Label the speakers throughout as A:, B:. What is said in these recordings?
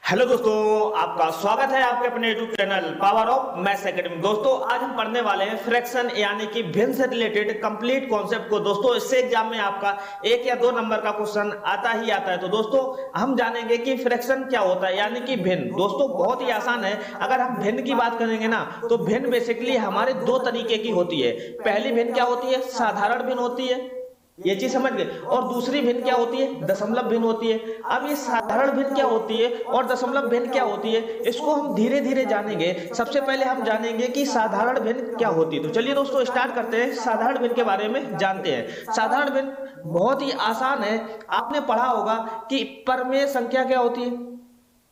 A: Hello दोस्तों, आपका स्वागत है आपके अपने YouTube channel power of maths academy. दोस्तों आज हम पढ़ने वाले हैं फ्रैक्शन यानी कि भिन्न से रिलेटेड कंप्लीट कॉन्सेप्ट को। दोस्तों इससे एग्जाम में आपका 1 या 2 नंबर का क्वेश्चन आता ही आता है। तो दोस्तों हम जानेंगे कि फ्रैक्शन क्या होता है यानी कि भिन्न। दोस्तों बहुत ही आसान है। अगर हम भिन्न की बात करेंगे ना तो भिन्न बेसिकली हमारे 2 तरीके की होती है। पहली भिन्न क्या होती है? साधारण भिन्न होती है, ये चीज समझ गए। और दूसरी भिन्न क्या होती है? दशमलव भिन्न होती है। अब ये साधारण भिन्न क्या होती है और दशमलव भिन्न क्या होती है, इसको हम धीरे धीरे जानेंगे। सबसे पहले हम जानेंगे कि साधारण भिन्न क्या होती है। तो चलिए दोस्तों स्टार्ट करते हैं, साधारण भिन्न के बारे में जानते हैं। साधारण भिन्न बहुत ही आसान है। आपने पढ़ा होगा कि परमेय संख्या क्या होती है?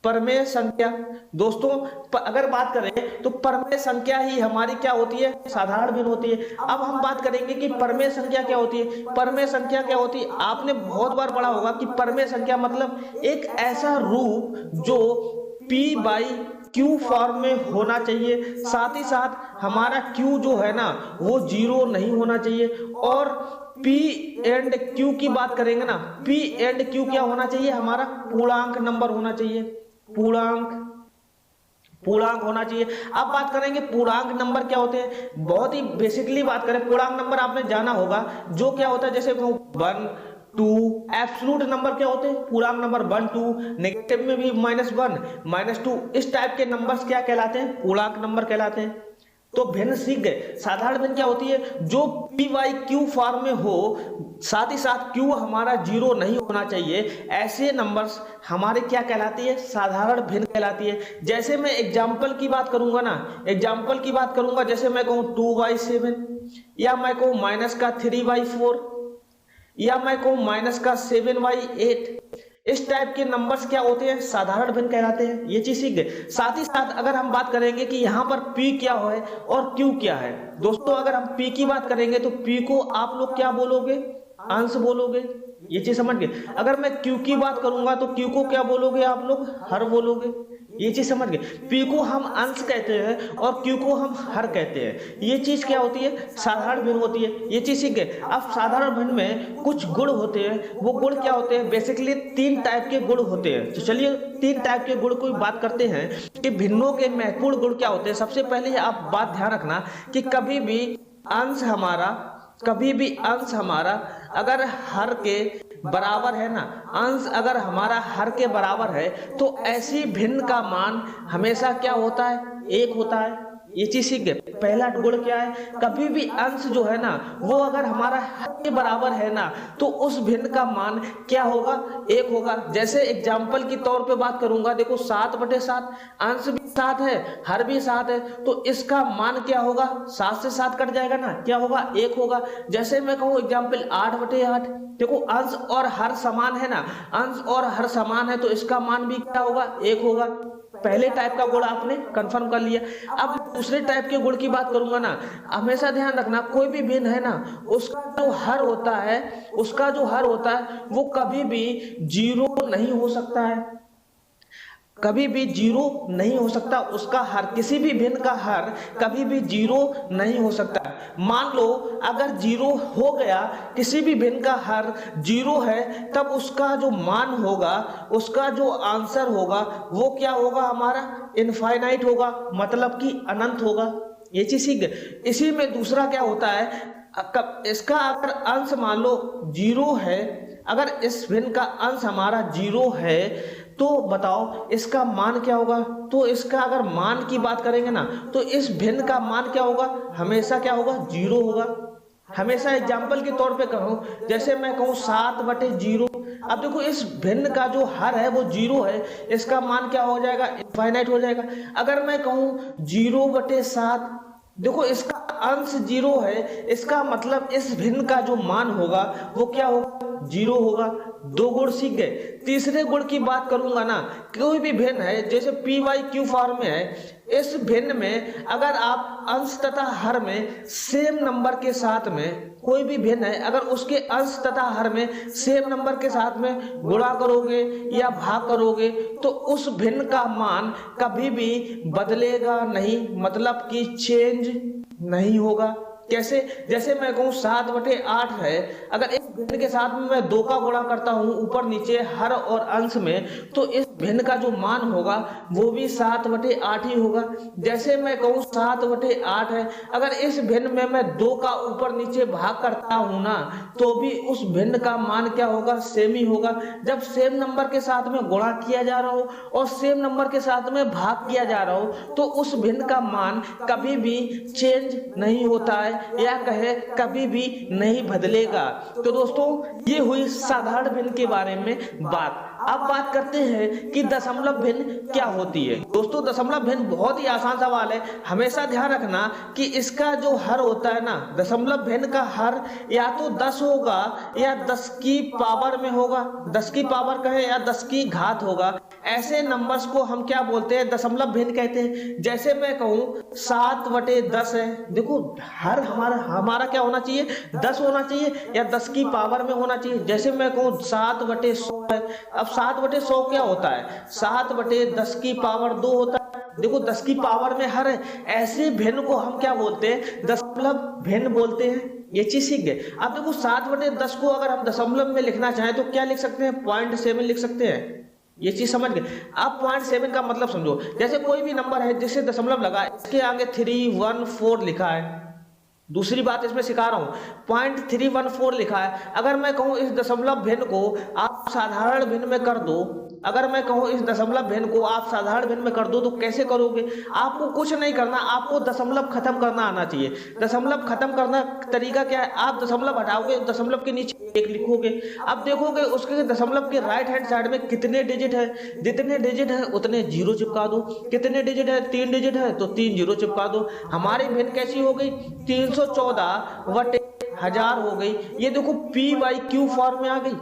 A: परमेय संख्या। दोस्तों अगर बात करें तो परमेय संख्या ही हमारी क्या होती है? साधारण भिन्न होती है। अब हम बात करेंगे कि परमेय संख्या क्या होती है। परमेय संख्या क्या होती है? आपने बहुत बार पढ़ा होगा कि परमेय संख्या मतलब एक ऐसा रूप जो p बाई क्यू फॉर्म में होना चाहिए, साथ ही साथ हमारा q जो है ना वो 0 नहीं होना चाहिए। और p एंड q की बात करेंगे ना, p एंड q क्या होना चाहिए? हमारा पूर्णांक नंबर होना चाहिए, पूर्णांक होना चाहिए। अब बात करेंगे पूर्णांक नंबर क्या होते हैं। बहुत ही बेसिकली बात करें, पूर्णांक नंबर आपने जाना होगा जो क्या होता है, जैसे 1 2। एब्सोल्यूट नंबर क्या होते हैं? पूर्णांक नंबर 1 2। नेगेटिव में भी -1 -2। इस टाइप के नंबर्स क्या कहलाते हैं? पूर्णांक नंबर कहलाते हैं। तो भिन्न सीख गए। साधारण भिन्न क्या होती है? जो p बाई क्यू फॉर्म में हो, साथ ही साथ q हमारा 0 नहीं होना चाहिए। ऐसे नंबर्स हमारे क्या कहलाती है? साधारण भिन्न कहलाती है। जैसे मैं एग्जाम्पल की बात करूंगा ना, एग्जाम्पल की बात करूंगा, जैसे मैं कहूँ 2/7, या मैं कहूँ -3/4, या मैं कहूँ -7/8। इस टाइप के नंबर्स क्या होते हैं? साधारण भिन्न कहलाते हैं। ये चीज सीख गए। साथ ही साथ अगर हम बात करेंगे कि यहाँ पर p क्या है और q क्या है। दोस्तों अगर हम p की बात करेंगे तो p को आप लोग क्या बोलोगे? अंश बोलोगे। ये चीज समझ गए। अगर मैं q की बात करूंगा तो q को क्या बोलोगे आप लोग? हर बोलोगे। ये चीज समझ गए। p को हम अंश कहते हैं और q को हम हर कहते हैं। ये चीज क्या होती है? साधारण भिन्न होती है। ये चीज सीख गए। अब साधारण भिन्न में कुछ गुण होते हैं। वो गुण क्या होते हैं? बेसिकली 3 टाइप के गुण होते हैं। तो चलिए 3 टाइप के गुण की बात करते हैं कि भिन्नों के महत्वपूर्ण गुण क्या होते हैं। सबसे पहले आप बात ध्यान रखना कि कभी भी अंश हमारा अगर हर के बराबर है ना, अंश अगर हमारा हर के बराबर है तो ऐसी भिन्न का मान हमेशा क्या होता है? 1 होता है। ये चीज सीख गए। पहला गुण क्या है? कभी भी अंश जो है ना वो अगर हमारा हर के बराबर है ना तो उस भिन्न का मान क्या होगा? 1 होगा। जैसे एग्जाम्पल की तौर पे बात करूंगा, देखो 7/7, अंश भी 7 है, हर भी 7 है, तो इसका मान क्या होगा? 7 से 7 कट जाएगा ना, क्या होगा? 1 होगा। जैसे मैं कहूँ एग्जाम्पल 8/8, देखो अंश और हर समान है ना, अंश और हर समान है तो इसका मान भी क्या होगा? 1 होगा। पहले टाइप का गुण आपने कंफर्म कर लिया। अब दूसरे टाइप के गुण की बात करूंगा ना, हमेशा ध्यान रखना कोई भी भिन्न है ना उसका जो हर होता है वो कभी भी 0 नहीं हो सकता है, कभी भी 0 नहीं हो सकता। उसका हर, किसी भी भिन्न का हर कभी भी 0 नहीं हो सकता। मान लो अगर 0 हो गया, किसी भी भिन्न का हर 0 है, तब उसका जो मान होगा, उसका जो आंसर होगा वो क्या होगा? हमारा इनफाइनाइट होगा, मतलब कि अनंत होगा। ये चीज सीख गए। इसी में दूसरा क्या होता है, इसका अगर अंश मान लो 0 है, अगर इस भिन्न का अंश हमारा 0 है तो बताओ इसका मान क्या होगा? तो इसका अगर मान की बात करेंगे ना तो इस भिन्न का मान क्या होगा? हमेशा क्या होगा? 0 होगा। हमेशा एग्जाम्पल के तौर पे कहूं, जैसे मैं कहूं 7/0, अब देखो इस भिन्न का जो हर है वो 0 है, इसका मान क्या हो जाएगा? इनफाइनाइट हो जाएगा। अगर मैं कहूं 0/7, देखो इसका अंश 0 है, इसका मतलब इस भिन्न का जो मान होगा वो क्या होगा? 0 होगा। 2 गुण सीख गए। तीसरे गुण की बात करूंगा ना, कोई भी भिन्न है जैसे p बाई क्यू फॉर्म में है, इस भिन्न में अगर आप अंश तथा हर में सेम नंबर के साथ में, कोई भी भिन्न है अगर उसके अंश तथा हर में सेम नंबर के साथ में गुणा करोगे या भाग करोगे तो उस भिन्न का मान कभी भी बदलेगा नहीं, मतलब कि चेंज नहीं होगा। कैसे? जैसे मैं कहूँ 7/8 है, अगर इस भिन्न के साथ में मैं 2 का गुणा करता हूँ ऊपर नीचे हर और अंश में, तो इस भिन्न का जो मान होगा वो भी 7/8 ही होगा। जैसे मैं कहूँ 7/8 है, अगर इस भिन्न में मैं 2 का ऊपर नीचे भाग करता हूँ ना, तो भी उस भिन्न का मान क्या होगा? सेम ही होगा। जब सेम नंबर के साथ में गुणा किया जा रहा हो और सेम नंबर के साथ में भाग किया जा रहा हो, तो उस भिन्न का मान कभी भी चेंज नहीं होता है, या कहे कभी भी नहीं बदलेगा। तो दोस्तों ये हुई साधारण भिन्न के बारे में बात। अब बात करते हैं कि दशमलव भिन्न क्या होती है। दोस्तों दशमलव भिन्न बहुत ही आसान सवाल है। हमेशा ध्यान रखना कि इसका जो हर होता है ना, दशमलव भिन्न का हर या तो 10 होगा या 10 की पावर में होगा, 10 की पावर कहे या 10 की घात होगा। ऐसे नंबर्स को हम क्या बोलते हैं? दशमलव भिन्न कहते हैं। जैसे मैं कहूँ 7/10 है, देखो हर हमारा क्या होना चाहिए? 10 होना चाहिए या 10 की पावर में होना चाहिए। जैसे मैं कहूँ 7/100 है, अब 7/100 क्या होता है? 7/10 की पावर 2 होता है। देखो 10 की पावर में हर है। ऐसे भिन्न को हम क्या बोलते हैं? दशमलव भिन्न बोलते हैं। ये चीज सीख गए। अब देखो 7/10 को अगर हम दशमलव में लिखना चाहें तो क्या लिख सकते हैं? 0.7 लिख सकते हैं। ये चीज समझ गए। अब 0.7 का मतलब समझो। जैसे कोई भी नंबर है जिसे दशमलव लगा, इसके आगे 314 लिखा है। दूसरी बात इसमें सिखा रहा हूं, 0.314 लिखा है। अगर मैं कहूं इस दशमलव भिन्न को आप साधारण भिन्न में कर दो, अगर मैं कहूं इस दशमलव भिन्न को आप साधारण भिन्न में कर दो, तो कैसे करोगे? आपको कुछ नहीं करना, आपको दशमलव खत्म करना आना चाहिए। दशमलव खत्म करना तरीका क्या है? आप दशमलव हटाओगे, दशमलव के नीचे 1 लिखोगे। अब देखोगे उसके दशमलव के राइट हैंड साइड में कितने डिजिट है, जितने डिजिट है उतने 0 चिपका दो। कितने डिजिट है? 3 डिजिट है तो 3 0 चिपका दो। हमारी भिन्न कैसी हो गई? 314/1000 हो गई। ये देखो p/q फॉर्म में आ गई,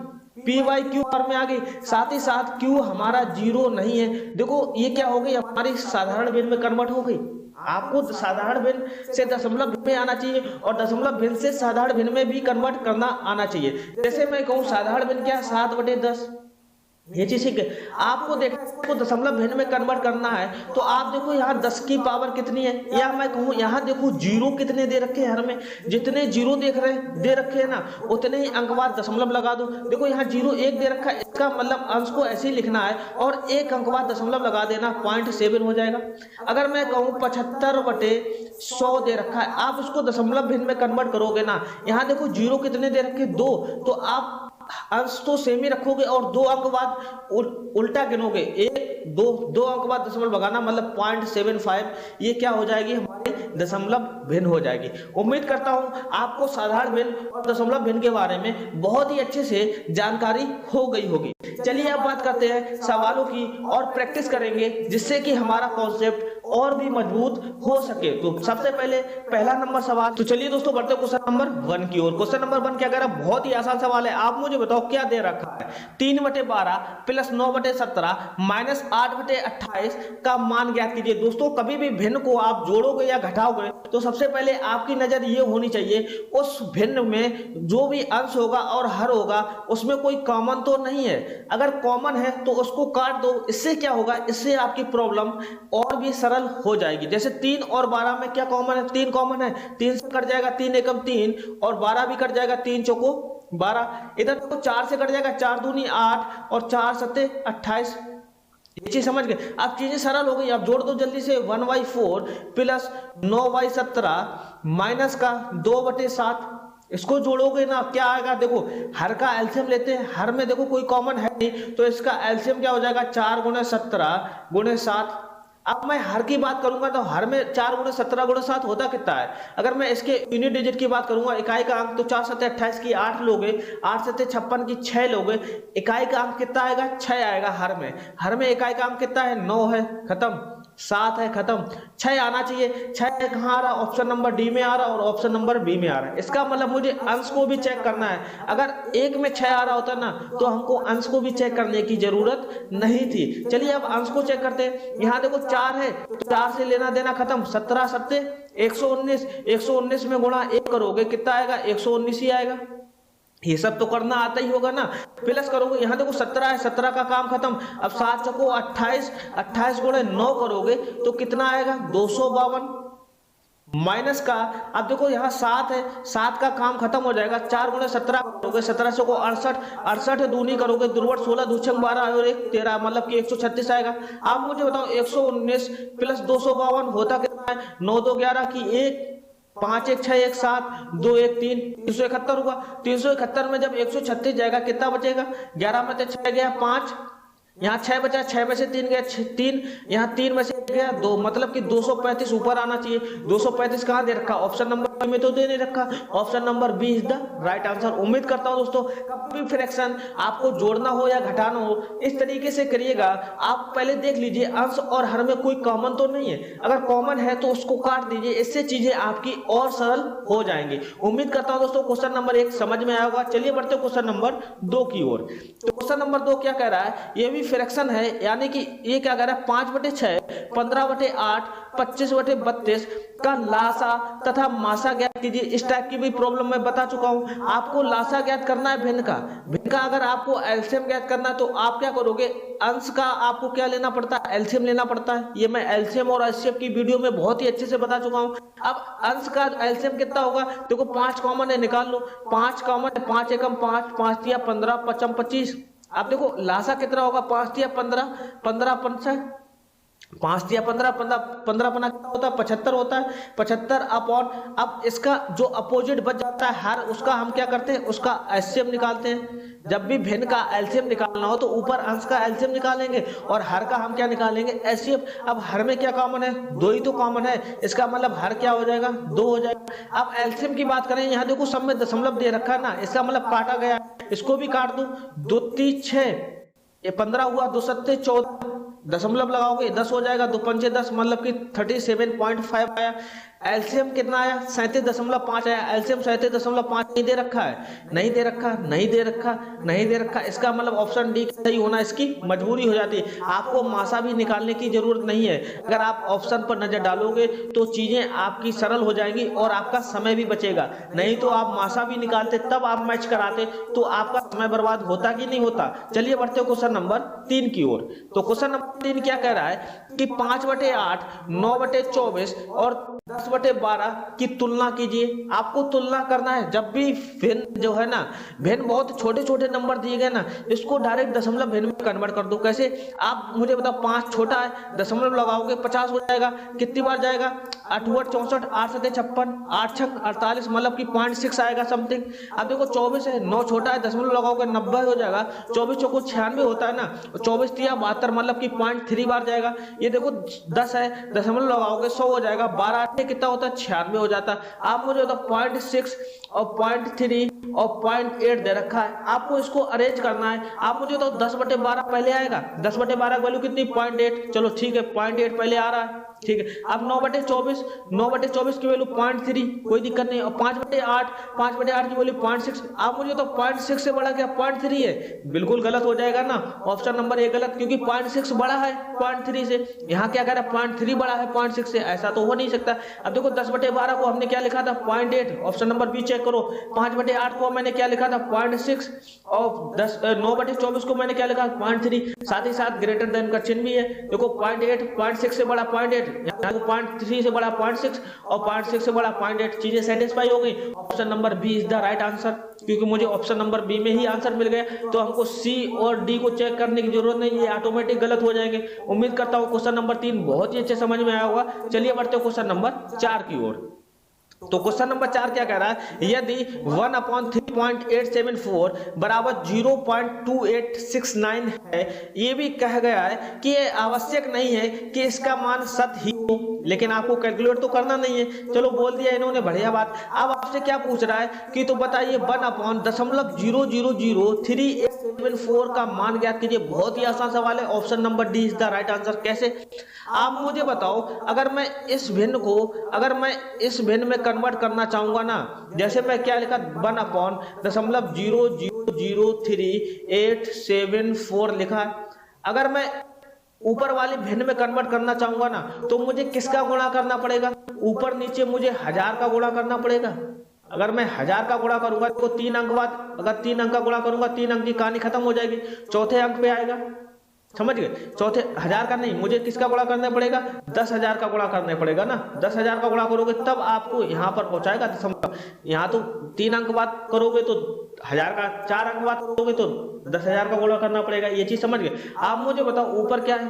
A: p/q फॉर्म में आ गई। साथ ही साथ q हमारा 0 नहीं है। देखो ये क्या हो गई? हमारी साधारण भिन्न में कन्वर्ट हो गई। आपको साधारण भिन्न से दशमलव भिन्न में आना चाहिए और दशमलव भिन्न से साधारण भिन्न में भी कन्वर्ट करना आना चाहिए। जैसे मैं कहूँ साधारण भिन्न क्या है? 7/10। ये चीज ठीक है। आपको देखो इसको दशमलव भिन्न में कन्वर्ट करना है, तो आप देखो यहाँ 10 की पावर कितनी है, या मैं कहूँ यहाँ देखो 0 कितने दे रखे हैं हर में। जितने 0 दे रखे हैं ना, उतने ही अंक बाद दशमलव लगा दो। देखो यहाँ 0 1 दे रखा है, इसका मतलब अंश को ऐसे ही लिखना है और 1 अंक बाद दशमलव लगा देना, 0.7 हो जाएगा। अगर मैं कहूँ 75/100 दे रखा है, आप उसको दशमलव भिन्न में कन्वर्ट करोगे ना, यहाँ देखो 0 कितने दे रखे? 2, तो आप अंश तो सेम ही रखोगे और 2 अंक बाद उल्टा गिनोगे। 1 2 अंक बाद दशमलव लगाना, मतलब 0.75। ये क्या हो जाएगी? हमारी दशमलव भिन्न हो जाएगी। उम्मीद करता हूं आपको साधारण भिन्न और दशमलव भिन्न के बारे में बहुत ही अच्छे से जानकारी हो गई होगी। चलिए अब बात करते हैं सवालों की और प्रैक्टिस करेंगे, जिससे कि हमारा कॉन्सेप्ट और भी मजबूत हो सके। तो सबसे पहले पहला नंबर सवाल। तो चलिए दोस्तों बढ़ते क्वेश्चन नंबर 1 की ओर। क्वेश्चन नंबर 1 क्या कह रहा है? बहुत ही आसान सवाल है। आप मुझे बताओ क्या दे रखा है? 3/12 प्लस 9/17 माइनस 8/28 का मान ज्ञात कीजिए। दोस्तों कभी भी भिन्न को आप जोड़ोगे या घटाओगे तो सबसे पहले आपकी नजर ये होनी चाहिए उस भिन्न में जो भी अंश होगा और हर होगा उसमें कोई कॉमन तो नहीं है। अगर कॉमन है तो उसको काट दो। इससे क्या होगा? इससे आपकी प्रॉब्लम और भी सरल हो जाएगी। जैसे 3 और 12 में क्या कॉमन है? 3 कॉमन है, 3 से कट जाएगा 3 एकम 3 और 12 भी कट जाएगा, 3 चौको 12। इधर तो 4 से कट जाएगा, 4 दूनी 8 और 4 सत्ते 28। ये चीज समझ गए। अब चीजें सरल हो गई। अब जोड़ दो जल्दी से। 1/4 प्लस 9/17 माइनस का 2/7। इसको जोड़ोगे ना क्या आएगा? देखो हर का एलसीएम लेते हैं, हर में देखो कोई कॉमन है नहीं, तो इसका एलसीएम क्या हो जाएगा? 4 × 17 × 7। अब मैं हर की बात करूंगा तो हर में 4 × 17 × 7 होता कितना है? अगर मैं इसके यूनिट डिजिट की बात करूंगा, इकाई का अंक, तो 4 7 28 की 8 लोगे, 8 7 56 की 6 लोगे, इकाई का अंक कितना आएगा? 6 आएगा हर में। हर में इकाई का अंक कितना है? 9 है, खत्म। 7 है, खत्म। 6 आना चाहिए। 6 कहाँ आ रहा? ऑप्शन नंबर डी में आ रहा और ऑप्शन नंबर बी में आ रहा है। इसका मतलब मुझे अंश को भी चेक करना है। अगर 1 में 6 आ रहा होता ना तो हमको अंश को भी चेक करने की जरूरत नहीं थी। चलिए अब अंश को चेक करते हैं। यहाँ देखो 4 है तो 4 से लेना देना खत्म। 17 सत्ते 119, 119 में गुणा 1 करोगे कितना आएगा? 119 ही आएगा। ये सब तो करना आता ही होगा ना। प्लस करोगे, यहाँ देखो 17 है, 17 का काम खत्म। अब 7 चौको 28, 28 गुणे 9 करोगे तो कितना आएगा? 252। माइनस का, अब देखो यहाँ 7 है, 7 का काम खत्म हो जाएगा। 4 गुणे 17 करोगे, 1700 को 68, 68 दूनी करोगे, दुर्वट 16, दूचक 12 और 1 13, मतलब कि 136 आएगा। आप मुझे बताओ 119 प्लस 252 होता कितना है? 9 2 11 की 1, 5 1 6 1 7 2 1 3, 371 होगा। 371 में जब 136 जाएगा कितना बचेगा? 11 में से 6 गया 5, यहाँ 6 बचा, 6 में से 3 गया 3, यहाँ 3 में से गया 2, मतलब कि 235 ऊपर आना चाहिए। 235 कहाँ दे रखा? ऑप्शन नंबर में तो दे नहीं रखा। Option number B is the right answer. उम्मीद करता हूँ दोस्तों कभी भी फ्रैक्शन आपको जोड़ना हो या घटाना हो इस तरीके से करिएगा। आप पहले देख लीजिए अंश और हर में कोई कॉमन तो नहीं है, अगर कॉमन है तो उसको काट दीजिए, इससे चीजें आपकी और सरल हो जाएंगी। उम्मीद करता हूँ दोस्तों क्वेश्चन नंबर 1 समझ में आया होगा। चलिए बढ़ते क्वेश्चन नंबर 2 की ओर। तो क्वेश्चन नंबर 2 क्या कह रहा है? ये भी फ्रैक्शन है, यानी कि ये क्या कह रहा है? 5/6, 15/8, 25/32 का लासा तथा मासा ज्ञात कीजिए। इस टाइप की भी प्रॉब्लम मैं बता चुका हूं। आपको लासा ज्ञात करना है भिन्न का, भिन्न का अगर आपको एलसीएम ज्ञात करना है तो आप क्या करोगे? अंश का आपको क्या लेना पड़ता है? एलसीएम लेना पड़ता है। ये मैं एलसीएम और एचसीएफ की वीडियो में बहुत ही अच्छे से बता चुका हूं। अब अंश का एलसीएम कितना होगा? देखो 5 कॉमन है, निकाल लो। 5 कॉमन है, 5 एकम 5, 5 तिया 15, 55 25। आप देखो लासा कितना होगा? 5 तिया 15, 15 5, 5 दिया 15, 15 बना कितना होता है? 75 होता है। 75 अपॉन, अब इसका जो अपोजिट बच जाता है हर, उसका हम क्या करते हैं? उसका एलसीएम निकालते हैं। जब भी भिन्न का एलसीएम निकालना हो तो ऊपर अंश का एलसीएम निकालेंगे और हर का हम क्या निकालेंगे? एचसीएफ। अब हर में क्या कॉमन है? 2 ही तो कॉमन है, इसका मतलब हर क्या हो जाएगा? 2 हो जाएगा। अब एलसीएम की बात करें, यहाँ देखो सब में दशमलव दे रखा है ना, इसका मतलब काटा गया, इसको भी काट दूं। 2 3 6, ये 15 हुआ, 2 7 14, दशमलव लगाओगे 10 हो जाएगा। 2 5 10, मतलब कि 37.5 आया। एलसीएम कितना आया? 37.5 आया। एलसीएम 37.5 नहीं दे रखा है, नहीं दे रखा, नहीं दे रखा, नहीं दे रखा। इसका मतलब ऑप्शन डी सही होना इसकी मजबूरी हो जाती है। आपको मासा भी निकालने की जरूरत नहीं है, अगर आप ऑप्शन पर नजर डालोगे तो चीजें आपकी सरल हो जाएंगी और आपका समय भी बचेगा। नहीं तो आप मासा भी निकालते तब आप मैच कराते तो आपका समय बर्बाद होता कि नहीं होता। चलिए बढ़ते हो क्वेश्चन नंबर 3 की ओर। तो क्वेश्चन नंबर 3 क्या कह रहा है कि 5/8, 9/24 और 10/12 की तुलना कीजिए। आपको तुलना करना है। जब भी भिन्न जो है ना, भिन्न बहुत छोटे छोटे नंबर दिए गए ना, इसको डायरेक्ट दशमलव भिन्न में कन्वर्ट कर दो। कैसे? आप मुझे बताओ, 5 छोटा है, दशमलव लगाओगे 50 हो जाएगा। कितनी बार जाएगा? 8 8 64, 8 7 56, 8 6 48, मतलब कि 0.6 आएगा समथिंग। अब देखो 24 है, 9 छोटा है, दशमलव लगाओगे 90 हो जाएगा। 24 चौको 96 होता है ना, 24 तिया 72, मतलब कि 0.3 बार जाएगा। ये देखो 10 है, दशमलव लगाओगे 100 हो जाएगा। 12 कितना होता है? 96 हो जाता। आप मुझे बताओ 0.6 और 0.3 और 0.8 दे रखा है, आपको इसको अरेंज करना है। आप मुझे तो 10/12 पहले आएगा। 10/12 की वैल्यू कितनी? 0.8। चलो ठीक है, 0.8 पहले आ रहा है, ठीक है। अब 9/24, 9/24 की वैल्यू 0.3, कोई दिक्कत नहीं। और 5/8, 5/8 की वैल्यू 0.6। आप मुझे तो 0.6 से बड़ा क्या? 0.3 है। बिल्कुल गलत हो जाएगा ना, ऑप्शन नंबर ए गलत, क्योंकि 0.6 बड़ा है 0.3 से। यहाँ क्या कह रहा है? 0.3 बड़ा है 0.6 से, ऐसा तो हो नहीं सकता। अब देखो 10/12 को हमने क्या लिखा था? 0.8, ऑप्शन नंबर बी चेक करो। 5/8 को मैंने क्या लिखा था? 0.6 और 9/24 को मैंने क्या लिखा? 0.3, साथ ही साथ ग्रेटर देन का चिन्ह भी है। देखो 0.8, 0.6 से बड़ा 0.8, 0.3 से बड़ा 0.6 और 0.6 से बड़ा 0.8। चीजें सेटिस्फाई हो गई। Option number B is the right answer, क्योंकि मुझे ऑप्शन नंबर बी में ही आंसर मिल गया, तो हमको सी और डी को चेक करने की जरूरत नहीं, ये ऑटोमेटिक गलत हो जाएंगे। उम्मीद करता हूँ क्वेश्चन नंबर 3 बहुत ही अच्छे समझ में आया होगा। चलिए बढ़ते हो क्वेश्चन नंबर 4 की ओर। तो क्वेश्चन नंबर 4 क्या कह रहा है? यदि 1/3.874 बराबर 0.2869 है, ये भी कह गया है कि ये आवश्यक नहीं है कि इसका मान सत ही हो, लेकिन आपको कैलकुलेट तो करना नहीं है। चलो बोल दिया इन्होंने, बढ़िया बात। अब आपसे क्या पूछ रहा है कि तो बताइए 1/0.00374 का मान ज्ञात कीजिए। बहुत ही आसान सवाल है, option number D is the right answer. कैसे? आप मुझे बताओ, अगर मैं इस भिन्न में कन्वर्ट करना चाहूंगा ना, जैसे मैं क्या लिखा? 1/0.00384 लिखा है। अगर मैं ऊपर वाली भिन्न में कन्वर्ट करना चाहूंगा ना, तो मुझे किसका गुणा करना पड़ेगा? ऊपर नीचे मुझे 1000 का गुणा करना पड़ेगा। अगर मैं 1000 का गुणा करूंगा तो 3 अंक बाद, अगर 3 अंक का गुणा करूंगा, 3 अंक की कहानी खत्म हो जाएगी, चौथे अंक पे आएगा। समझ गए। चौथे 1000 का नहीं, मुझे किसका गुणा करना पड़ेगा, 10,000 का गुणा करना पड़ेगा ना। 10,000 का गुणा करोगे तब आपको यहाँ पर पहुंचाएगा दशमलव। यहाँ तो 3 अंक बात करोगे तो 1000 का 4 अंक बात करोगे तो 10,000 का गुणा करना पड़ेगा। ये चीज समझ गए। आप मुझे बताओ ऊपर क्या है,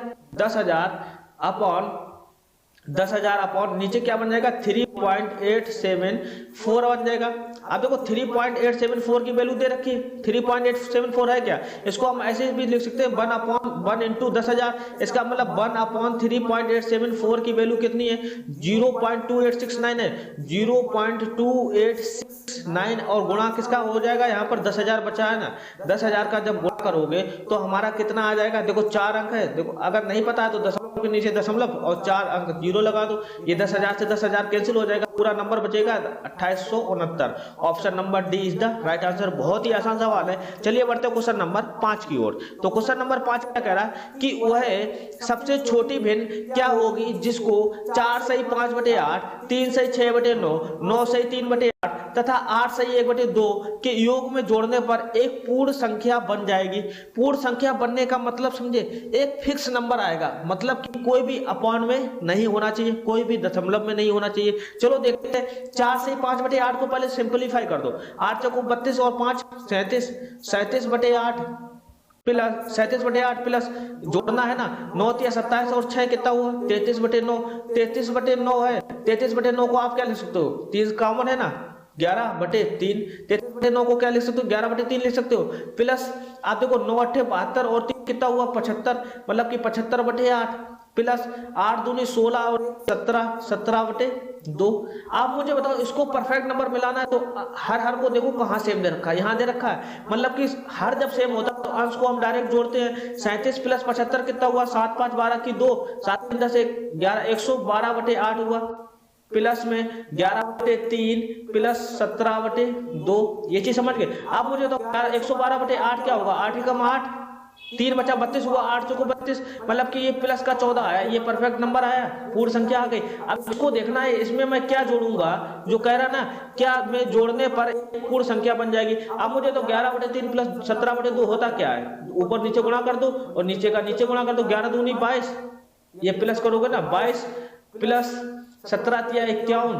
A: 10,000 अपॉन नीचे क्या बन जाएगा, 3.874 बन जाएगा। अब देखो 3.874 की वैल्यू दे रखी है, 3.874 है क्या, इसको हम ऐसे भी लिख सकते हैं 1/1 इंटू 10,000। इसका मतलब 1/3.874 की वैल्यू कितनी है, 0.2869 है, 0.2869 और गुणा किसका हो जाएगा, यहाँ पर 10,000 बचा है ना, 10,000 का जब गुणा करोगे तो हमारा कितना आ जाएगा, देखो 4 अंक है। देखो अगर नहीं पता है तो दशमलव के नीचे दशमलव और 4 अंक जीरो लगा दो, ये 10,000 से 10,000 कैंसिल हो जाएगा, पूरा नंबर बचेगा 2869। Option number D is the right answer. बहुत ही आसान सवाल है। चलिए बढ़ते हैं क्वेश्चन नंबर 5 की ओर। तो क्वेश्चन नंबर 5 क्या कह रहा है कि वह सबसे छोटी भिन्न क्या होगी जिसको 4 सही 5/8, 3 सही 6/9, 9 सही 3/8 तथा 8 सही 1/2 के योग में जोड़ने पर एक पूर्ण संख्या बन जाएगी। पूर्ण संख्या बनने का मतलब समझे, एक फिक्स नंबर आएगा, मतलब कि कोई भी अपॉन में नहीं होना चाहिए, कोई भी दशमलव में नहीं होना चाहिए। चलो देखते हैं, 4 से 5/8 को पहले सिंपलीफाई कर दो, 8 चौको 32 और 5 37, 37/8 प्लस 37/8 प्लस जोड़ना है ना, 9 या 27 और 6 कितना हुआ, 33/9, 33/9 है। 33/9 को आप क्या लिख सकते हो, 3 कॉमन है ना, 11/3, 33/9 को क्या लिख सकते हो, 11/3 लिख सकते हो। प्लस आप देखो 9 8 72 और 3 कितना हुआ 75, मतलब कि 75/8 प्लस 8 दूनी 16 और 17, 17/2। आप मुझे बताओ इसको परफेक्ट नंबर मिलाना है तो हर को देखो कहाँ सेम दे रखा है, यहाँ दे रखा है, मतलब कि हर जब सेम होता है तो अंश को हम डायरेक्ट जोड़ते हैं। 37 प्लस 75 कितना हुआ, 7 5 12 की 2, 7 3 10 1 11, 112/8 हुआ, प्लस में 11/3 प्लस 17/2। ये चीज समझ गए। आप मुझे तो 112/8 क्या होगा, 8 कम 8, 3 बचा 32 हुआ, 8 चौको 32, मतलब कि ये प्लस का 14 आया, ये परफेक्ट नंबर आया, पूर्ण संख्या आ गई। अब इसको देखना है इसमें मैं क्या जोड़ूंगा, जो कह रहा ना क्या मैं जोड़ने पर पूर्ण संख्या बन जाएगी। अब मुझे तो 11/3 प्लस 17/2 होता क्या है, ऊपर नीचे गुणा कर दो और नीचे का नीचे गुणा कर दो, 11 दूनी 22, ये प्लस करोगे ना 22 प्लस 17 51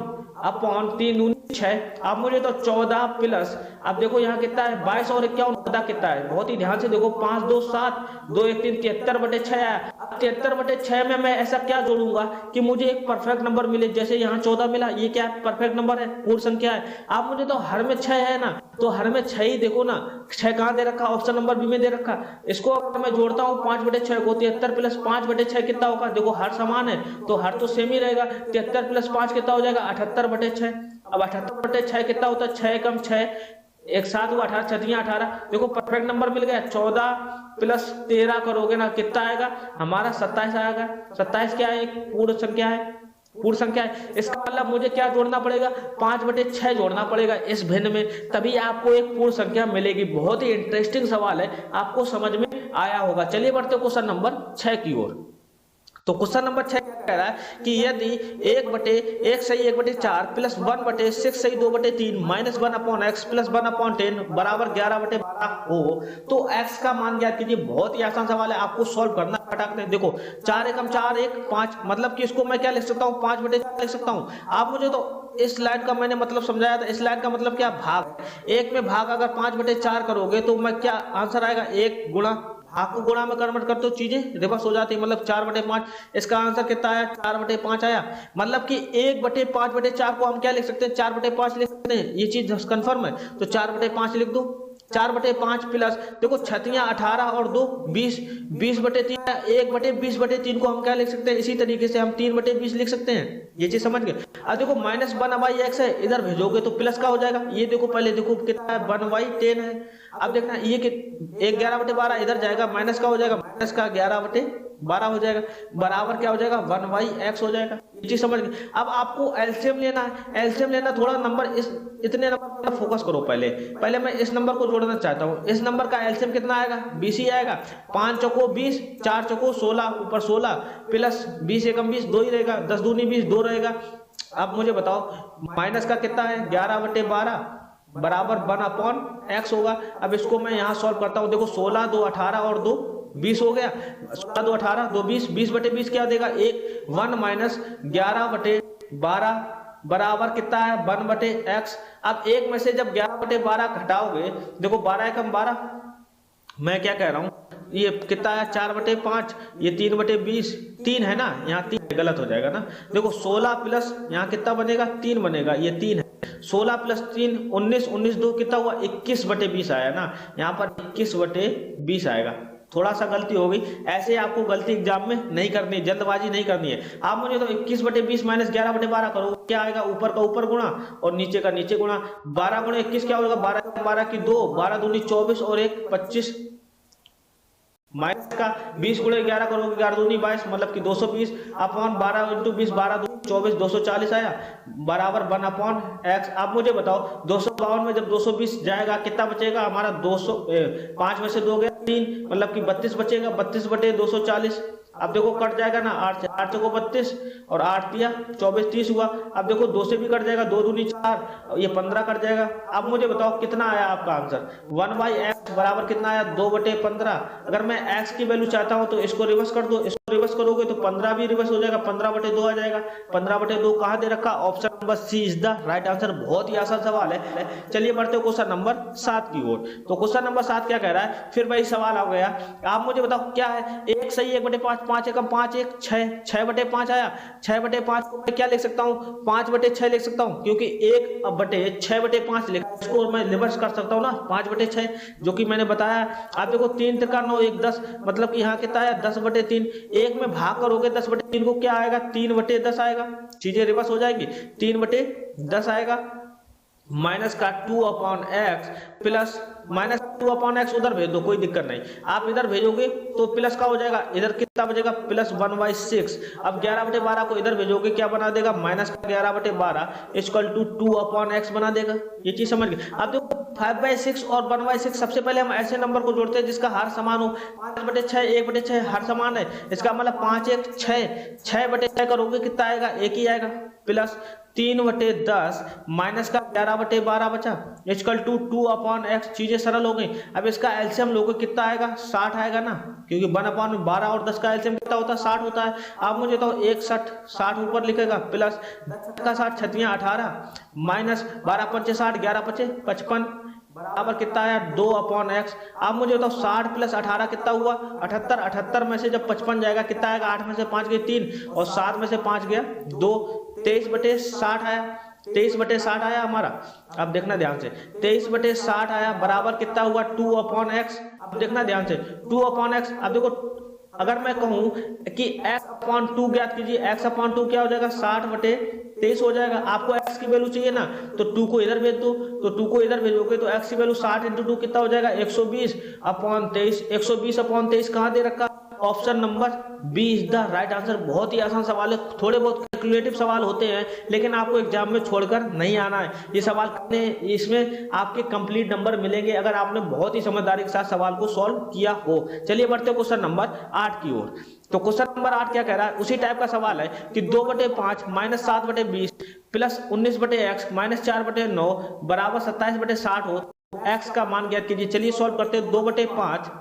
A: अपॉन 3 दूनी 6। अब मुझे तो 14 प्लस, अब देखो यहाँ कितना है 22 और 51 कितना है, बहुत ही ध्यान से देखो, 5 2 7 2 1 3 73/6 आया। 73/6 में मैं ऐसा क्या जोड़ूंगा कि मुझे एक परफेक्ट नंबर मिले, जैसे यहाँ 14 मिला, ये क्या परफेक्ट नंबर है, पूर्ण संख्या है। आप मुझे तो हर में 6 है ना, तो हर में 6 ही देखो ना, 6 कहाँ दे रखा, ऑप्शन नंबर बी में दे रखा। इसको अगर मैं जोड़ता हूँ 5/6 को, 73 प्लस 5/6 कितना होगा, देखो हर समान है तो हर तो सेम ही रहेगा, 73 प्लस 5 कितना हो जाएगा 78/6। अब 78/6 कितना होता है, 6 कम 6 एक साथ हुआ 18, 6 18, देखो परफेक्ट नंबर मिल गया। 14 प्लस 13 करोगे ना कितना आएगा हमारा, 27 आएगा। 27 क्या है, एक पूर्ण संख्या है, पूर्ण संख्या है। इसका मतलब मुझे क्या जोड़ना पड़ेगा, 5/6 जोड़ना पड़ेगा इस भिन्न में, तभी आपको एक पूर्ण संख्या मिलेगी। बहुत ही इंटरेस्टिंग सवाल है, आपको समझ में आया होगा। चलिए बढ़ते क्वेश्चन नंबर 6 की ओर। तो क्वेश्चन नंबर 6 कह रहा है कि यदि 1/1 सही 1/4 प्लस 1/6 सही 2/3 माइनस 1/x प्लस 1/10 बराबर 11/12 हो तो x का मान ज्ञात कीजिए। बहुत ही आसान सवाल है, आपको सॉल्व करना फटाक से। देखो 4 एकम 4 1 5, मतलब कि इसको मैं क्या लिख सकता हूँ, 5/4 लिख सकता हूँ। आप मुझे तो इस लाइन का मैंने मतलब समझाया था, इस लाइन का मतलब क्या, भाग। एक में भाग अगर 5/4 करोगे तो मैं क्या आंसर आएगा, 1 गुणा, आपको गुणा में कन्वर्ट करते हो चीजें रिवर्स हो जाती है, मतलब 4/5। इसका आंसर कितना आया, 4/5 आया। मतलब कि 1/5/4 को हम क्या लिख सकते हैं, 4/5 लिख सकते हैं। ये चीज कंफर्म है, तो 4/5 लिख दो। 4/5 प्लस देखो 6 18 और 2 20, 20/3, 1/20/3 को हम क्या लिख सकते हैं, इसी तरीके से हम 3/20 लिख सकते हैं। ये चीज समझ गए। अब देखो -1/x है, इधर भेजोगे तो प्लस का हो जाएगा। ये देखो पहले देखो कितना है, 1/10 है। अब देखना ये कि 11/12 इधर जाएगा, माइनस का हो जाएगा, माइनस का 11/12 हो जाएगा, बराबर क्या हो जाएगा 1/x हो जाएगा। ये चीज समझ गए। अब आपको एलसीएम लेना है, एलसीएम लेना, थोड़ा नंबर इतने नंबर पर फोकस करो। पहले मैं इस नंबर को जोड़ना चाहता हूँ। इस नंबर का एलसीएम कितना आएगा, 20 ही आएगा। 5 चौको 20, 4 चौको 16, ऊपर 16 प्लस 20 एकम 20 2 ही रहेगा, 10 दूनी 20 2 रहेगा। अब मुझे बताओ माइनस का कितना है, 11/12 बराबर 1/x होगा। अब इसको मैं यहाँ सॉल्व करता हूँ। देखो 16 2 18 और 2 20 हो गया, 16 2 18, 2 20, 20/20 क्या देगा 1, 1 माइनस 11/12 बराबर कितना है 1/x। अब एक में से जब 11/12 घटाओगे, देखो 12 एकम 12, मैं क्या कह रहा हूँ, ये कितना है 4/5, ये 3/20, 3 है ना, यहाँ 3 गलत हो जाएगा ना। देखो 16 प्लस यहाँ कितना बनेगा 3 बनेगा, ये 3 है, 16 प्लस 3 19, 19 2 कितना हुआ 21/20 आया ना, यहाँ पर 21/20 आएगा। थोड़ा सा गलती हो गई, ऐसे आपको गलती एग्जाम में नहीं करनी है, जल्दबाजी नहीं करनी है। आप मुझे तो 21/20 माइनस 11/12 करो, क्या आएगा, ऊपर का ऊपर गुणा और नीचे का नीचे गुणा, 12 गुणे 21 क्या होगा 12 12 की 2, 12 दूनी 24 और 1 25, माइनस का 20 गुणे 11 करोगे 11 दूनी 22, मतलब कि 220 अपॉन 12 इंटू 20, 12 दूनी 24, 240 आया बराबर 1/x। आप मुझे बताओ 252 में जब 220 जाएगा कितना बचेगा हमारा 200, 5 में से 2 गया 3, मतलब कि 32 बचेगा, 32/240। अब देखो कट जाएगा ना, 8 से 8 को 32 और 8 दिया 24, 30 हुआ। अब देखो 2 से भी कट जाएगा, 2 दूनी 4, ये 15 कट जाएगा। अब मुझे बताओ कितना आया आपका आंसर, 1/x बराबर कितना आया 2/15। अगर मैं x की वैल्यू चाहता हूं तो इसको रिवर्स कर दो, इसको रिवर्स करोगे तो 15 भी रिवर्स हो जाएगा, 15/2 आ जाएगा। 15/2 कहां दे रखा, option number C is the right answer. बहुत ही आसान सवाल है। चलिए बढ़ते हो क्वेश्चन नंबर 7 की ओर। तो क्वेश्चन नंबर 7 क्या कह रहा है, फिर वही सवाल आ गया। आप मुझे बताओ क्या है, 1 सही 1/5, 5 एकम 5 1 6, 6/5 आया, 6/5 को मैं क्या लिख सकता हूँ 5/6 लिख सकता हूँ, क्योंकि 1/6/5 लिखा, इसको मैं रिवर्स कर सकता हूँ ना 5/6, जो कि मैंने बताया। आप देखो 3 त्रिका 9 1 10, मतलब कि यहाँ कितना आया 10/3, एक में भाग करोगे 10/3 को क्या आएगा 3/10 आएगा, चीजें रिवर्स हो जाएंगी, 3/10 आएगा। माइनस का 2/x प्लस माइनस 2/x उधर भेज दो, कोई दिक्कत नहीं, आप इधर भेजोगे तो प्लस का हो जाएगा, इधर कितना बचेगा प्लस 1/6। अब 11/12 को इधर भेजोगे क्या बना देगा, माइनस का 11/12 इक्वल टू 2/x बना देगा। ये चीज समझ गए। अब देखो 5/6 और 1/6, सबसे पहले हम ऐसे नंबर को जोड़ते हैं जिसका हर समान हो। 5/6 1/6 हर समान है, इसका मतलब 5 1 6, 6/6 करोगे कितना आएगा 1 ही आएगा, प्लस 3/10 माइनस का 11/12 बचा इक्वल टू 2/x। चीजें सरल हो गई। अब इसका एलसीएम लोगे कितना आएगा 60 आएगा ना, क्योंकि 1/12 और 10 का एलसीएम कितना होता है 60 होता है। आप मुझे तो 1/60 ऊपर लिखेगा, प्लस 10 का 60 छतियां 18 माइनस 12 पंचे 60, 11 पंचे 55 बराबर कितना आया 2/x। आप मुझे तो 60 प्लस 18 कितना हुआ 78, 78 में से जब 55 जाएगा कितना आएगा, 8 में से 5 गए 3 और 7 में से 5 गया 2, 23/60 आया, 23/60 आया हमारा। अब देखना ध्यान से 23/60 आया बराबर कितना हुआ 2/x। अब देखना ध्यान से 2/x। अब देखो अगर मैं कहूं कि x/2 ज्ञात कीजिए, x/2 क्या हो जाएगा 60/23 हो जाएगा। आपको x की वैल्यू चाहिए ना, तो 2 को इधर भेज दो, तो 2 को इधर भेजोगे तो x की वैल्यू 60 × 2 कितना हो जाएगा 120/23। 120/23 कहां दे रखा, option number B is the right answer. बहुत ही आसान सवाल है, थोड़े बहुत कैलकुलेटिव सवाल होते हैं लेकिन आपको एग्जाम में छोड़कर नहीं आना है। ये सवाल करने, इसमें आपके कंप्लीट नंबर मिलेंगे अगर आपने बहुत ही समझदारी के साथ सवाल को सॉल्व किया हो। चलिए बढ़ते हैं क्वेश्चन नंबर 8 की ओर। तो क्वेश्चन नंबर 8 क्या कह रहा है, उसी टाइप का सवाल है कि 2/5 माइनस 7/20 प्लस 19/x माइनस 4/9 बराबर 27/60 हो, x का मान ज्ञात कीजिए। चलिए सॉल्व करते हैं। 2/5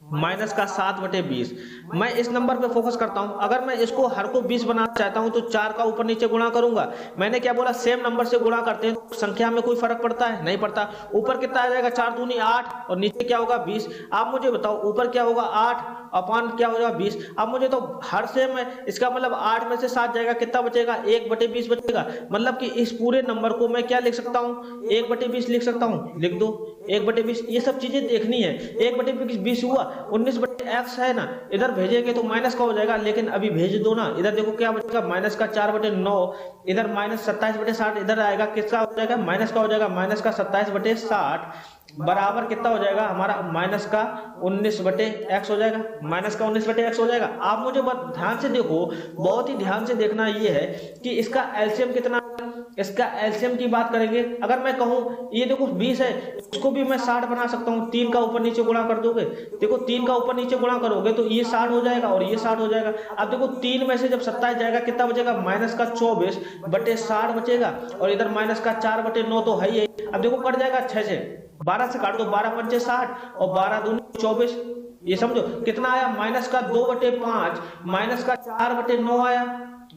A: माइनस का 7/20, मैं इस नंबर पे फोकस करता हूं। अगर मैं इसको हर को 20 बनाना चाहता हूं तो 4 का ऊपर नीचे गुणा करूंगा। मैंने क्या बोला, सेम नंबर से गुणा करते हैं तो संख्या में कोई फर्क पड़ता है, नहीं पड़ता। ऊपर कितना आ जाएगा 4 दूनी 8 और नीचे क्या होगा 20। आप मुझे बताओ ऊपर क्या होगा 8 अपान क्या होगा 20। अब मुझे तो हर सेम है, इसका मतलब 8 में से 7 जाएगा, कितना बचेगा 1/20 बचेगा। मतलब कि इस पूरे नंबर को मैं क्या लिख सकता हूँ 1/20 लिख सकता हूँ, लिख दो 1/20। ये सब चीजें देखनी है। 1/20 हुआ, 19/x है ना, इधर भेजेंगे तो माइनस का हो जाएगा, लेकिन अभी भेज दो ना। इधर देखो क्या बचेगा माइनस का 4/9, इधर माइनस 27/60 इधर आएगा, किसका हो जाएगा माइनस का हो जाएगा, माइनस का 27/60 बराबर कितना हो जाएगा हमारा माइनस का 19/x हो जाएगा, माइनस का 19/x हो जाएगा। आप मुझे बहुत ध्यान से देखो, बहुत ही ध्यान से देखना ये है कि इसका एलसीएम कितना, इसका एलसीएम की बात करेंगे। अगर मैं कहूं ये देखो 20 है, इसको भी मैं 60 बना सकता हूं। 3 का ऊपर नीचे गुणा कर दोगे, देखो 3 का ऊपर नीचे गुणा करोगे तो ये 60 हो जाएगा और ये 60 हो जाएगा। अब देखो 3 में से जब 27 जाएगा कितना बचेगा माइनस का 24/60 बचेगा और इधर माइनस का 4/9 तो है ही। अब देखो कट जाएगा 6 से, 12 से काट दो, 12 पंचे 60 और 12 दूनी 24, ये समझो कितना आया, -2/5 -4/9 आया,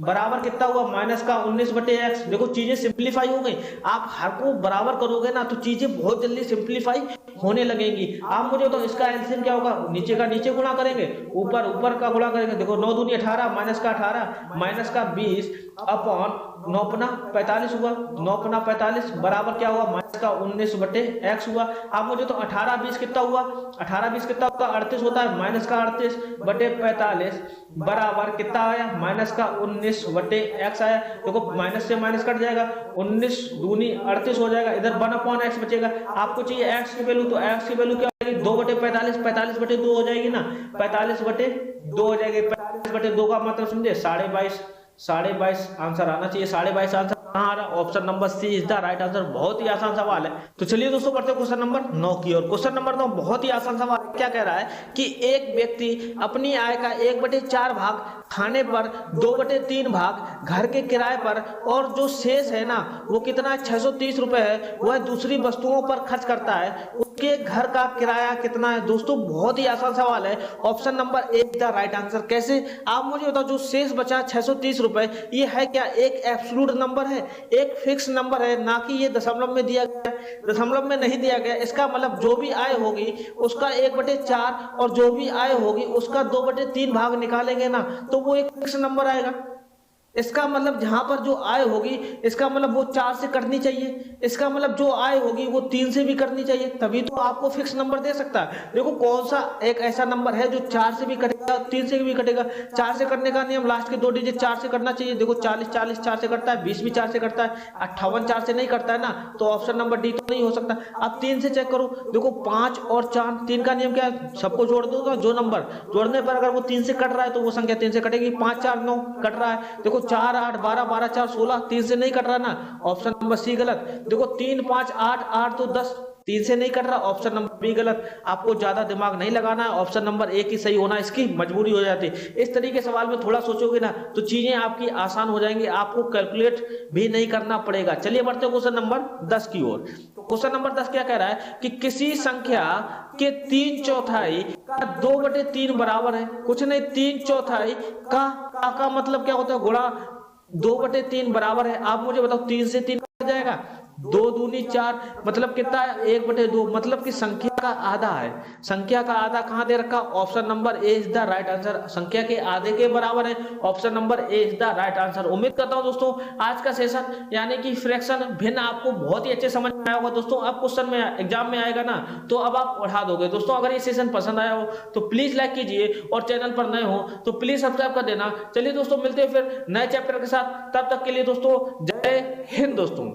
A: बराबर कितना हुआ, -19/x। देखो चीजें सिंप्लीफाई हो गई। आप हर को बराबर करोगे ना तो चीजें बहुत जल्दी सिंप्लीफाई होने लगेंगी। आप मुझे तो इसका एलसीएम क्या होगा, नीचे का नीचे गुणा करेंगे, ऊपर ऊपर का गुणा करेंगे। देखो 9 दूनी 18, -18 -20 अपॉन 9×45 हुआ, 9×45 बराबर क्या हुआ, -19/x हुआ। अब मुझे तो 18-20 कितना हुआ, 18-20 कितना होता है, 38 होता है, -38/45 बराबर कितना आया, -19/x आया। देखो माइनस से माइनस कट जाएगा, 19 दूनी 38 हो जाएगा, इधर 1/x बचेगा। आपको चाहिए x की वैल्यू, तो x की वैल्यू क्या आएगी, 2/45, 45/2 हो जाएगी ना, 45/2 हो जाएगी। 45/2 का मतलब समझे 22.5 आंसर आना चाहिए। 22.5 आंसर कहाँ आ रहा, option number C is the right answer. बहुत ही आसान सवाल है। तो चलिए दोस्तों बढ़ते हैं क्वेश्चन नंबर 9 की ओर। क्वेश्चन नंबर 9 बहुत ही आसान सवाल क्या कह रहा है कि एक व्यक्ति अपनी आय का 1/4 भाग खाने पर, 2/3 भाग घर के किराए पर और जो शेष है ना वो कितना 630 रुपए है वह दूसरी वस्तुओं पर खर्च करता है, उसके घर का किराया कितना है। दोस्तों बहुत ही आसान सवाल है, option number A the right answer. कैसे, आप मुझे बताओ जो शेष बचा 630 रुपए, ये है क्या, एक एब्सोल्यूट नंबर है, एक फिक्स नंबर है, ना कि ये दशमलव में दिया गया है। दशमलव में नहीं दिया गया, इसका मतलब जो भी आय होगी उसका 1/4 और जो भी आय होगी उसका 2/3 भाग निकालेंगे ना तो वो एक फिक्स नंबर आएगा। इसका मतलब जहां पर जो आय होगी इसका मतलब वो 4 से कटनी चाहिए, इसका मतलब जो आय होगी वो 3 से भी कटनी चाहिए, तभी तो आपको फिक्स नंबर दे सकता है। देखो कौन सा एक ऐसा नंबर है जो 4 से भी कटेगा, 3 से भी कटेगा। 4 से कटने का नियम, लास्ट के 2 डिजिट 4 से कटना चाहिए। देखो 40 4 से कटता है, 20 भी 4 से कटता है, 58 4 से नहीं कटता है ना, तो ऑप्शन नंबर डी तो नहीं हो सकता। अब 3 से चेक करो, देखो 5 और 4, 3 का नियम क्या है, सबको जोड़ दो, जो नंबर जोड़ने पर अगर वो 3 से कट रहा है तो वो संख्या 3 से कटेगी। 5 4 9 कट रहा है, देखो 4 8 12 12 4 16, 3 से नहीं कट रहा ना, ऑप्शन नंबर सी गलत। देखो 3 5 8 8 तो 10, 3 से नहीं कट रहा, ऑप्शन नंबर बी गलत। आपको ज्यादा दिमाग नहीं लगाना है, ऑप्शन नंबर ए की सही होना इसकी मजबूरी हो जाती है। इस तरीके सवाल में थोड़ा सोचोगे ना तो चीजें आपकी आसान हो जाएंगी, आपको कैलकुलेट भी नहीं करना पड़ेगा। चलिए बढ़ते हैं क्वेश्चन नंबर 10 की ओर। क्वेश्चन नंबर 10 क्या कह रहा है कि किसी संख्या के 3/4 का 2/3 बराबर है, कुछ नहीं 3/4 का मतलब क्या होता है, गुणा 2/3 बराबर है। आप मुझे बताओ 3 से 3 कट जाएगा, 2 दूनी 4 मतलब कितना है, 1/2 मतलब कि संख्या का आधा है। संख्या का आधा कहां दे रखा, option number A is the right answer. संख्या के आधे के बराबर है, option number A is the right answer. उम्मीद करता हूं दोस्तों आज का सेशन यानी कि फ्रैक्शन भिन्न आपको बहुत ही अच्छे समझ में आया होगा। दोस्तों अब क्वेश्चन में एग्जाम में आएगा ना तो अब आप उठा दोगे। दोस्तों अगर ये सेशन पसंद आया हो तो प्लीज लाइक कीजिए और चैनल पर नए हो तो प्लीज सब्सक्राइब कर देना। चलिए दोस्तों मिलते हैं फिर नए चैप्टर के साथ, तब तक के लिए दोस्तों जय हिंद दोस्तों।